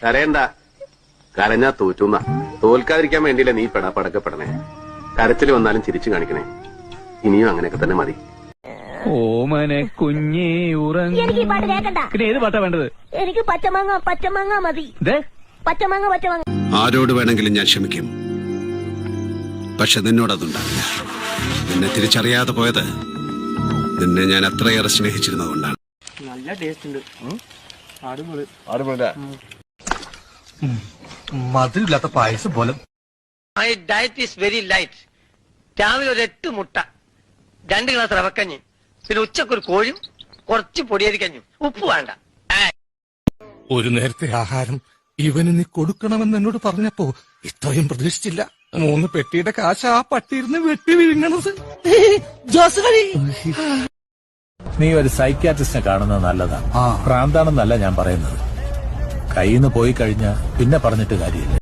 കരയണ്ട. കരഞ്ഞാ തോറ്റുന്ന. തോൽക്കാതിരിക്കാൻ വേണ്ടിയില്ല നീ പടക്കപ്പെടണേ. കരച്ചിൽ വന്നാലും ചിരിച്ചു കാണിക്കണേ. ഇനിയും അങ്ങനെയൊക്കെ തന്നെ മതി. ഓമനെ കുഞ്ഞേ ഉറങ്ങ. എനിക്ക് ഈ പാട്ട് കേൾക്കണ്ട. പിന്നെ ഏത് പാട്ടാ വേണ്ടത്? എനിക്ക് പച്ചമാങ്ങ മതി. പച്ചമാങ്ങ. ആരോട് വേണമെങ്കിലും ഞാൻ ക്ഷമിക്കും. പക്ഷെ നിന്നോടതുണ്ടാവില്ല. നിന്നെ തിരിച്ചറിയാതെ പോയത് നിന്നെ ഞാൻ അത്രയേറെ സ്നേഹിച്ചിരുന്നതുകൊണ്ടാണ്. നല്ല ടേസ്റ്റ് ഉണ്ട്. മധുരമില്ലാത്ത പായസം പോലെ. My diet is very light. രാവിലെ ഒരു 8 മുട്ട, 2 ഗ്ലാസ് റവക്കഞ്ഞി, പിന്നെ ഉച്ചക്കൊരു കോഴും കുറച്ച് പൊടിയരിക്കഞ്ഞും. ഉപ്പ് വേണ്ട. ഒരു നേരത്തെ ആഹാരം ഇവന് നീ കൊടുക്കണമെന്ന് എന്നോട് പറഞ്ഞപ്പോ ഇത്രയും പ്രതീക്ഷിച്ചില്ല. 3 പെട്ടിയുടെ കാശ് ആ പട്ടിയിരുന്ന് വെട്ടി വിഴുങ്ങണത്. നീ ഒരു സൈക്യാട്രിസ്റ്റിനെ കാണുന്നത് നല്ലതാണ്. ഭ്രാന്താണെന്നല്ല ഞാൻ പറയുന്നത്. കയ്യിൽ നിന്ന് പോയി കഴിഞ്ഞാൽ പിന്നെ പറഞ്ഞിട്ട് കാര്യമില്ല.